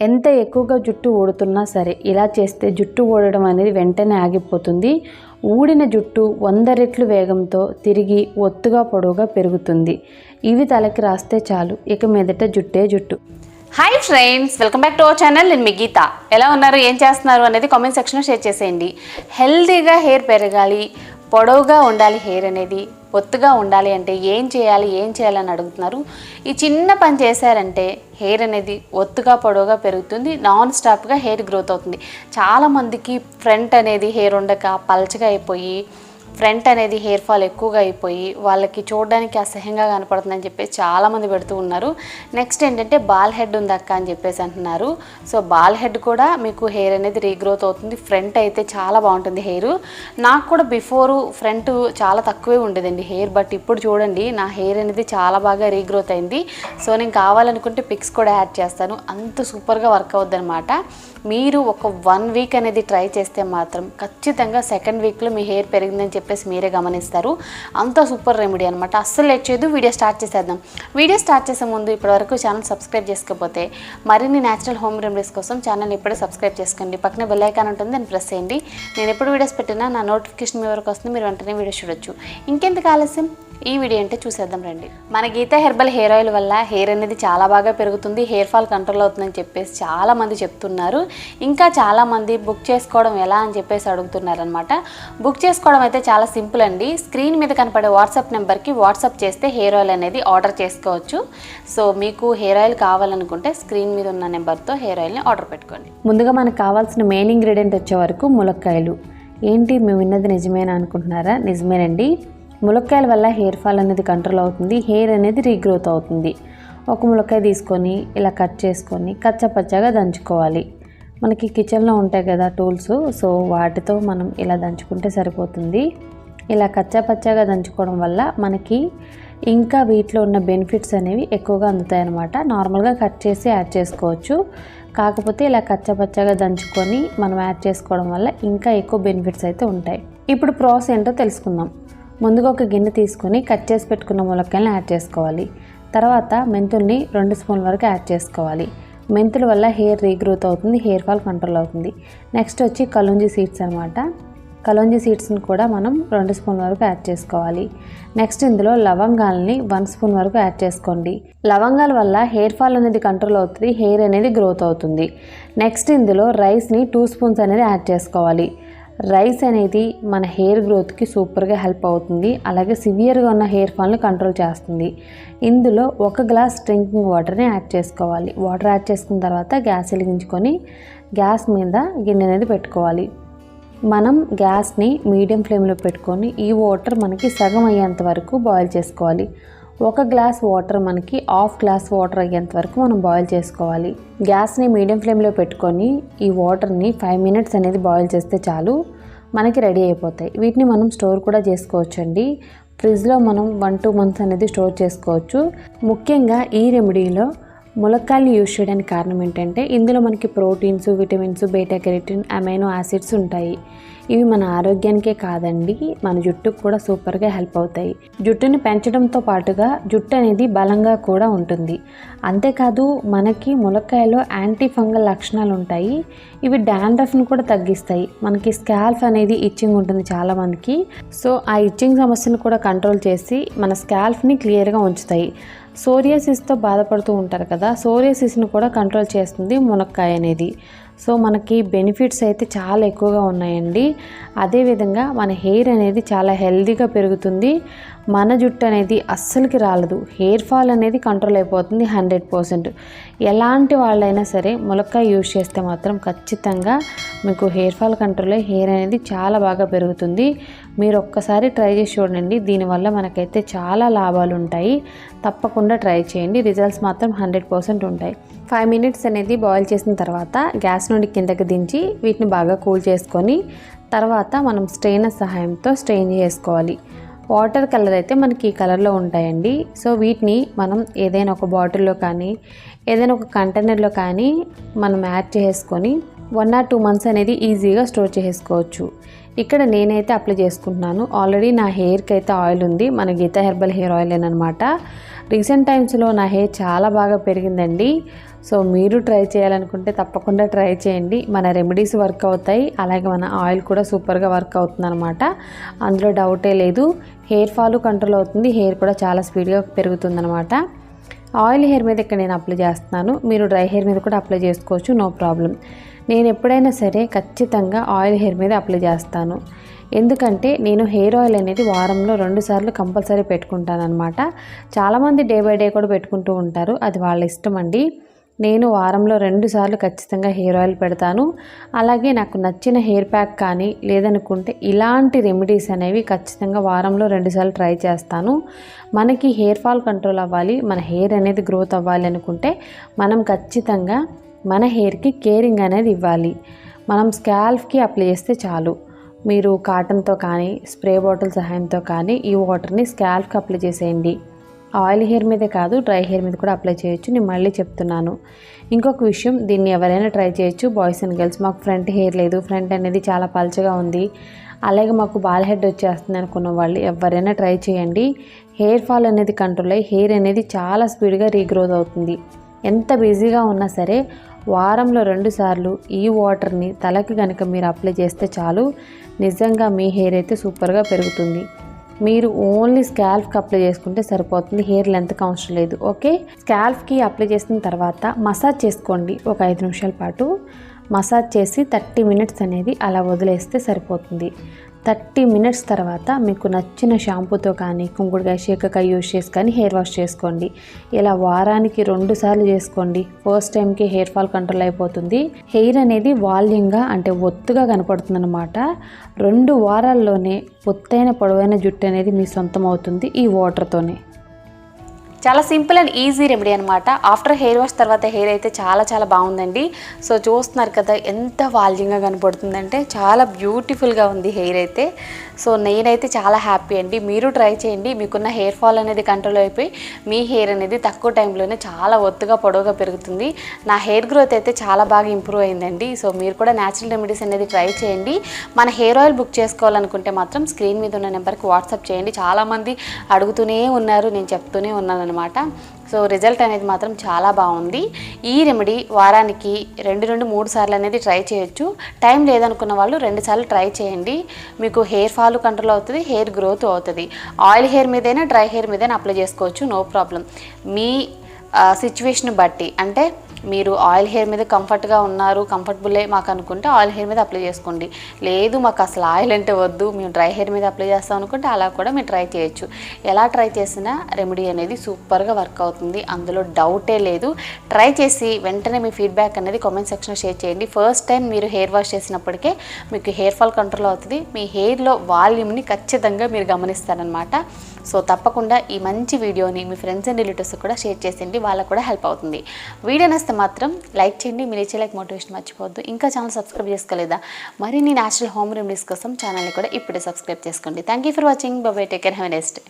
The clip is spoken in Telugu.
ఎంత ఎక్కువగా జుట్టు ఊడుతున్నా సరే ఇలా చేస్తే జుట్టు ఊడడం అనేది వెంటనే ఆగిపోతుంది. ఊడిన జుట్టు 100 రెట్లు వేగంతో తిరిగి ఒత్తుగా పొడవుగా పెరుగుతుంది. ఇవి తలకి రాస్తే చాలు, ఇక మీదట జుట్టే జుట్టు. Hi friends, welcome back to our channel. నేను మీ గీత. ఎలా ఉన్నారు, ఏం చేస్తున్నారు అనేది కామెంట్ సెక్షన్లో షేర్ చేసేయండి. హెల్తీగా హెయిర్ పెరగాలి, పొడవుగా ఉండాలి, హెయిర్ అనేది ఒత్తుగా ఉండాలి అంటే ఏం చేయాలని అడుగుతున్నారు. ఈ చిన్న పని చేశారంటే హెయిర్ అనేది ఒత్తుగా పొడవుగా పెరుగుతుంది, నాన్ స్టాప్గా హెయిర్ గ్రోత్ అవుతుంది. చాలామందికి ఫ్రంట్ అనేది హెయిర్ ఉండక పల్చగా అయిపోయి, ఫ్రంట్ అనేది హెయిర్ ఫాల్ ఎక్కువగా అయిపోయి వాళ్ళకి చూడడానికి అసహ్యంగా కనపడుతుందని చెప్పేసి చాలామంది పెడుతూ ఉన్నారు. నెక్స్ట్ ఏంటంటే బాల్ హెడ్ ఉంది అక్క అని చెప్పేసి అంటున్నారు. సో బాల్ హెడ్ కూడా మీకు హెయిర్ అనేది రీగ్రోత్ అవుతుంది. ఫ్రంట్ అయితే చాలా బాగుంటుంది హెయిర్. నాకు కూడా బిఫోరు ఫ్రంట్ చాలా తక్కువే ఉండేదండి హెయిర్, బట్ ఇప్పుడు చూడండి నా హెయిర్ అనేది చాలా బాగా రీగ్రోత్ అయింది. సో నేను కావాలనుకుంటే పిక్స్ కూడా యాడ్ చేస్తాను. అంత సూపర్గా వర్క్ అవుద్ది అనమాట. మీరు ఒక 1 వీక్ అనేది ట్రై చేస్తే మాత్రం ఖచ్చితంగా సెకండ్ వీక్లో మీ హెయిర్ పెరిగిందని చెప్పేసి మీరే గమనిస్తారు. అంత సూపర్ రెమెడీ అనమాట. అస్సలు లేట్ చేయదు, వీడియో స్టార్ట్ చేసేద్దాం. వీడియో స్టార్ట్ చేసే ముందు ఇప్పటివరకు ఛానల్ సబ్స్క్రైబ్ చేసుకోకపోతే మరిన్ని న్యాచురల్ హోమ్ రెమెడీస్ కోసం ఛానల్ ఇప్పుడే సబ్స్క్రైబ్ చేసుకోండి. పక్కన బెల్ ఐకాన్ ఉంటుంది, దాన్ని ప్రెస్ చేయండి. నేను ఎప్పుడు వీడియోస్ పెట్టినా నా నోటిఫికేషన్ మీ వరకు వస్తుంది, మీరు వెంటనే వీడియో చూడొచ్చు. ఇంకెందుకు ఆలస్యం, ఈ వీడియో అంటే చూసేద్దాం రండి. మన గీత హెర్బల్ హెయిర్ ఆయిల్ వల్ల హెయిర్ అనేది చాలా బాగా పెరుగుతుంది, హెయిర్ ఫాల్ కంట్రోల్ అవుతుందని చెప్పేసి చాలామంది చెప్తున్నారు. ఇంకా చాలామంది బుక్ చేసుకోవడం ఎలా అని చెప్పేసి అడుగుతున్నారనమాట. బుక్ చేసుకోవడం అయితే చాలా సింపుల్ అండి. స్క్రీన్ మీద కనపడే వాట్సాప్ నెంబర్కి వాట్సాప్ చేస్తే హెయిర్ ఆయిల్ అనేది ఆర్డర్ చేసుకోవచ్చు. సో మీకు హెయిర్ ఆయిల్ కావాలనుకుంటే స్క్రీన్ మీద ఉన్న నెంబర్తో హెయిర్ ఆయిల్ని ఆర్డర్ పెట్టుకోండి. ముందుగా మనకు కావాల్సిన మెయిన్ ఇంగ్రీడియంట్ వచ్చే వరకు ములక్కాయలు. ఏంటి మేము విన్నది నిజమేనా అనుకుంటున్నారా? నిజమేనండి. ములక్కాయల వల్ల హెయిర్ ఫాల్ అనేది కంట్రోల్ అవుతుంది, హెయిర్ అనేది రీగ్రోత్ అవుతుంది. ఒక ములక్కాయ తీసుకొని ఇలా కట్ చేసుకొని కచ్చపచ్చగా దంచుకోవాలి. మనకి కిచెన్లో ఉంటాయి కదా టూల్స్, సో వాటితో మనం ఇలా దంచుకుంటే సరిపోతుంది. ఇలా కచ్చపచ్చగా దంచుకోవడం వల్ల మనకి ఇంకా వీటిలో ఉన్న బెనిఫిట్స్ అనేవి ఎక్కువగా అందుతాయి అన్నమాట. నార్మల్గా కట్ చేసి యాడ్ చేసుకోవచ్చు, కాకపోతే ఇలా కచ్చపచ్చగా దంచుకొని మనం యాడ్ చేసుకోవడం వల్ల ఇంకా ఎక్కువ బెనిఫిట్స్ అయితే ఉంటాయి. ఇప్పుడు ప్రాసెస్ ఏంటో తెలుసుకుందాం. ముందుగా ఒక గిన్నె తీసుకొని కట్ చేసి పెట్టుకున్న ములక్కాయలను యాడ్ చేసుకోవాలి. తర్వాత మెంతుల్ని 2 స్పూన్ల వరకు యాడ్ చేసుకోవాలి. మెంతుల వల్ల హెయిర్ రీగ్రోత్ అవుతుంది, హెయిర్ ఫాల్ కంట్రోల్ అవుతుంది. నెక్స్ట్ వచ్చి కలోంజీ సీడ్స్ అనమాట. కలోంజీ సీడ్స్ని కూడా మనం 2 స్పూన్ల వరకు యాడ్ చేసుకోవాలి. నెక్స్ట్ ఇందులో లవంగాల్ని 1 స్పూన్ వరకు యాడ్ చేసుకోండి. లవంగాల వల్ల హెయిర్ ఫాల్ అనేది కంట్రోల్ అవుతుంది, హెయిర్ అనేది గ్రోత్ అవుతుంది. నెక్స్ట్ ఇందులో రైస్ని 2 స్పూన్స్ అనేది యాడ్ చేసుకోవాలి. రైస్ అనేది మన హెయిర్ గ్రోత్కి సూపర్గా హెల్ప్ అవుతుంది, అలాగే సివియర్గా ఉన్న హెయిర్ ఫాల్ని కంట్రోల్ చేస్తుంది. ఇందులో 1 గ్లాస్ డ్రింకింగ్ వాటర్ని యాడ్ చేసుకోవాలి. వాటర్ యాడ్ చేసుకున్న తర్వాత గ్యాస్ వెలిగించుకొని గ్యాస్ మీద గిన్నె అనేది పెట్టుకోవాలి. మనం గ్యాస్ని మీడియం ఫ్లేమ్లో పెట్టుకొని ఈ వాటర్ మనకి సగం అయ్యేంత వరకు బాయిల్ చేసుకోవాలి. 1 గ్లాస్ వాటర్ మనకి 1/2 గ్లాస్ వాటర్ అయ్యేంత వరకు మనం బాయిల్ చేసుకోవాలి. గ్యాస్ని మీడియం ఫ్లేమ్లో పెట్టుకొని ఈ వాటర్ని 5 మినిట్స్ అనేది బాయిల్ చేస్తే చాలు, మనకి రెడీ అయిపోతాయి. వీటిని మనం స్టోర్ కూడా చేసుకోవచ్చు అండి. ఫ్రిడ్జ్లో మనం 1-2 మంత్స్ అనేది స్టోర్ చేసుకోవచ్చు. ముఖ్యంగా ఈ రెమెడీలో ములక్కాయలు యూజ్ చేయడానికి కారణం ఏంటంటే ఇందులో మనకి proteins, vitamins, beta carotene, amino acids ఉంటాయి. ఇవి మన ఆరోగ్యానికే కాదండి, మన జుట్టుకు కూడా సూపర్గా హెల్ప్ అవుతాయి. జుట్టుని పెంచడంతో పాటుగా జుట్టు అనేది బలంగా కూడా ఉంటుంది. అంతేకాదు మనకి ములక్కాయలో యాంటీ ఫంగల్ లక్షణాలు ఉంటాయి. ఇవి డాండ్రఫ్ని కూడా తగ్గిస్తాయి. మనకి స్కాల్ఫ్ అనేది ఇచ్చింగ్ ఉంటుంది చాలామందికి, సో ఆ ఇచ్చింగ్ సమస్యను కూడా కంట్రోల్ చేసి మన స్కాల్ఫ్ని క్లియర్గా ఉంచుతాయి. సోరియాసిస్తో బాధపడుతూ ఉంటారు కదా, సోరియాసిస్ని కూడా కంట్రోల్ చేస్తుంది మునక్కాయ అనేది. సో మనకి బెనిఫిట్స్ అయితే చాలా ఎక్కువగా ఉన్నాయండి. అదేవిధంగా మన హెయిర్ అనేది చాలా హెల్తీగా పెరుగుతుంది, మన జుట్టు అనేది అస్సలకి రాలదు, హెయిర్ ఫాల్ అనేది కంట్రోల్ అయిపోతుంది 100%. ఎలాంటి వాళ్ళైనా సరే ములక్కాయ యూజ్ చేస్తే మాత్రం ఖచ్చితంగా మీకు హెయిర్ ఫాల్ కంట్రోల్ అయ్యి హెయిర్ అనేది చాలా బాగా పెరుగుతుంది. మీరు ఒక్కసారి ట్రై చేసి చూడండి, దీనివల్ల మనకైతే చాలా లాభాలు ఉంటాయి. తప్పకుండా ట్రై చేయండి, రిజల్ట్స్ మాత్రం 100% ఉంటాయి. 5 మినిట్స్ అనేది బాయిల్ చేసిన తర్వాత గ్యాస్ నుండి కిందకి దించి వీటిని బాగా కూల్ చేసుకొని తర్వాత మనం స్ట్రెయినర్ సహాయంతో స్ట్రెయిన్ చేసుకోవాలి. వాటర్ కలర్ అయితే మనకి ఈ కలర్లో ఉంటాయండి. సో వీటిని మనం ఏదైనా ఒక బాటిల్లో కానీ ఏదైనా ఒక కంటైనర్లో కానీ మనం యాడ్ చేసుకొని 1 or 2 మంత్స్ అనేది ఈజీగా స్టోర్ చేసుకోవచ్చు. ఇక్కడ నేనైతే అప్లై చేసుకుంటున్నాను. ఆల్రెడీ నా హెయిర్కి అయితే ఆయిల్ ఉంది, మన గీత హెర్బల్ హెయిర్ ఆయిల్ అనమాట. రీసెంట్ టైమ్స్లో నా హెయిర్ చాలా బాగా పెరిగిందండి. సో మీరు ట్రై చేయాలనుకుంటే తప్పకుండా ట్రై చేయండి. మన రెమెడీస్ వర్క్ అవుతాయి, అలాగే మన ఆయిల్ కూడా సూపర్గా వర్క్ అవుతుంది అనమాట. అందులో డౌటే లేదు. హెయిర్ ఫాల్ కంట్రోల్ అవుతుంది, హెయిర్ కూడా చాలా స్పీడ్గా పెరుగుతుంది అనమాట. ఆయిల్ హెయిర్ మీద ఇక్కడ నేను అప్లై చేస్తున్నాను, మీరు డ్రై హెయిర్ మీద కూడా అప్లై చేసుకోవచ్చు, నో ప్రాబ్లం. నేను ఎప్పుడైనా సరే ఖచ్చితంగా ఆయిల్ హెయిర్ మీద అప్లై చేస్తాను. ఎందుకంటే నేను హెయిర్ ఆయిల్ అనేది వారంలో 2 సార్లు కంపల్సరీ పెట్టుకుంటాను అనమాట. చాలామంది డే బై డే కూడా పెట్టుకుంటూ ఉంటారు, అది వాళ్ళ ఇష్టం అండి. నేను వారంలో 2 సార్లు ఖచ్చితంగా హెయిర్ ఆయిల్ పెడతాను. అలాగే నాకు నచ్చిన హెయిర్ ప్యాక్ కానీ లేదనుకుంటే ఇలాంటి రెమెడీస్ అనేవి ఖచ్చితంగా వారంలో 2 సార్లు ట్రై చేస్తాను. మనకి హెయిర్ ఫాల్ కంట్రోల్ అవ్వాలి, మన హెయిర్ అనేది గ్రోత్ అవ్వాలి అనుకుంటే మనం ఖచ్చితంగా మన హెయిర్కి కేరింగ్ అనేది ఇవ్వాలి. మనం స్కాల్ఫ్కి అప్లై చేస్తే చాలు. మీరు కాటన్తో కానీ స్ప్రే బాటిల్ సహాయంతో కానీ ఈ వాటర్ని స్కాల్ఫ్కి అప్లై చేసేయండి. ఆయిల్ హెయిర్ మీదే కాదు, డ్రై హెయిర్ మీద కూడా అప్లై చేయొచ్చు, నేను మళ్ళీ చెప్తున్నాను. ఇంకొక విషయం, దీన్ని ఎవరైనా ట్రై చేయొచ్చు, బాయ్స్ అండ్ గర్ల్స్. మాకు ఫ్రంట్ హెయిర్ లేదు, ఫ్రంట్ అనేది చాలా పల్చగా ఉంది, అలాగే మాకు బాల్ హెడ్ వచ్చేస్తుంది అనుకున్న వాళ్ళు ఎవరైనా ట్రై చేయండి. హెయిర్ ఫాల్ అనేది కంట్రోల్ అయ్యి హెయిర్ అనేది చాలా స్పీడ్గా రీగ్రోత్ అవుతుంది. ఎంత బిజీగా ఉన్నా సరే వారంలో 2 సార్లు ఈ వాటర్ని తలకి కనుక మీరు అప్లై చేస్తే చాలు, నిజంగా మీ హెయిర్ అయితే సూపర్గా పెరుగుతుంది. మీరు ఓన్లీ స్కాల్ఫ్కి అప్లై చేసుకుంటే సరిపోతుంది, హెయిర్ లెంత్కి అవసరం లేదు. ఓకే, స్కాల్ఫ్కి అప్లై చేసిన తర్వాత మసాజ్ చేసుకోండి. ఒక 5 నిమిషాల పాటు మసాజ్ చేసి 30 మినిట్స్ అనేది అలా వదిలేస్తే సరిపోతుంది. 30 మినిట్స్ తర్వాత మీకు నచ్చిన షాంపూతో కానీ కుంకుడుకాయ శీకాకాయ యూజ్ చేసి కానీ హెయిర్ వాష్ చేసుకోండి. ఇలా వారానికి 2 సార్లు చేసుకోండి. ఫస్ట్ టైంకి హెయిర్ ఫాల్ కంట్రోల్ అయిపోతుంది. హెయిర్ అనేది వాల్యూమ్గా అంటే ఒత్తుగా కనపడుతుంది అనమాట. 2 వారాల్లోనే ఒత్తైన పొడవైన జుట్టు అనేది మీ సొంతం అవుతుంది ఈ వాటర్తోనే. చాలా సింపుల్ అండ్ ఈజీ రెమెడీ అనమాట. ఆఫ్టర్ హెయిర్ వాష్ తర్వాత హెయిర్ అయితే చాలా చాలా బాగుందండి. సో చూస్తున్నారు కదా ఎంత వాల్యూమ్గా కనపడుతుందంటే, చాలా బ్యూటిఫుల్గా ఉంది హెయిర్ అయితే. సో నేనైతే చాలా హ్యాపీ అండి. మీరు ట్రై చేయండి, మీకున్న హెయిర్ ఫాల్ అనేది కంట్రోల్ అయిపోయి మీ హెయిర్ అనేది తక్కువ టైంలోనే చాలా ఒత్తుగా పొడవుగా పెరుగుతుంది. నా హెయిర్ గ్రోత్ అయితే చాలా బాగా ఇంప్రూవ్ అయిందండి. సో మీరు కూడా న్యాచురల్ రెమెడీస్ అనేది ట్రై చేయండి. మన హెయిర్ ఆయిల్ బుక్ చేసుకోవాలనుకుంటే మాత్రం స్క్రీన్ మీద ఉన్న నెంబర్కి వాట్సాప్ చేయండి. చాలామంది అడుగుతూనే ఉన్నారు, నేను చెప్తూనే ఉన్నాను అనమాట. సో రిజల్ట్ అనేది మాత్రం చాలా బాగుంది. ఈ రెమెడీ వారానికి 2-3 సార్లు అనేది ట్రై చేయొచ్చు. టైం లేదనుకున్న వాళ్ళు 2 సార్లు ట్రై చేయండి. మీకు హెయిర్ ఫాల్ కంట్రోల్ అవుతుంది, హెయిర్ గ్రోత్ అవుతుంది. ఆయిల్ హెయిర్ మీదైనా డ్రై హెయిర్ మీదైనా అప్లై చేసుకోవచ్చు, నో ప్రాబ్లం. మీ సిచ్యువేషన్ బట్టి, అంటే మీరు ఆయిల్ హెయిర్ మీద కంఫర్ట్గా ఉన్నారు, కంఫర్టబుల్లే మాకు అనుకుంటే ఆయిల్ హెయిర్ మీద అప్లై చేసుకోండి. లేదు మాకు అసలు ఆయిల్ అంటే వద్దు, మేము డ్రై హెయిర్ మీద అప్లై చేస్తాం అనుకుంటే అలా కూడా మీరు ట్రై చేయొచ్చు. ఎలా ట్రై చేసినా రెమెడీ అనేది సూపర్గా వర్క్ అవుతుంది, అందులో డౌటే లేదు. ట్రై చేసి వెంటనే మీ ఫీడ్బ్యాక్ అనేది కామెంట్ సెక్షన్లో షేర్ చేయండి. ఫస్ట్ టైం మీరు హెయిర్ వాష్ చేసినప్పటికే మీకు హెయిర్ ఫాల్ కంట్రోల్ అవుతుంది, మీ హెయిర్లో వాల్యూమ్ని ఖచ్చితంగా మీరు గమనిస్తారనమాట. సో తప్పకుండా ఈ మంచి వీడియోని మీ ఫ్రెండ్స్ అండ్ రిలేటివ్స్ కూడా షేర్ చేసేయండి, వాళ్ళకు కూడా హెల్ప్ అవుతుంది. వీడియో నచ్చితే మాత్రం లైక్ చేయండి, మీరు ఇచ్చే లైక్ మోటివేషన్ మర్చిపోవద్దు. ఇంకా ఛానల్ సబ్స్క్రైబ్ చేసుకోలేదా? మరిన్ని న్యాచురల్ హోమ్ రెమెడీస్ కోసం ఛానల్ని కూడా ఇప్పుడే సబ్స్క్రైబ్ చేసుకోండి. Thank you for watching. By by, take care, have a nice day.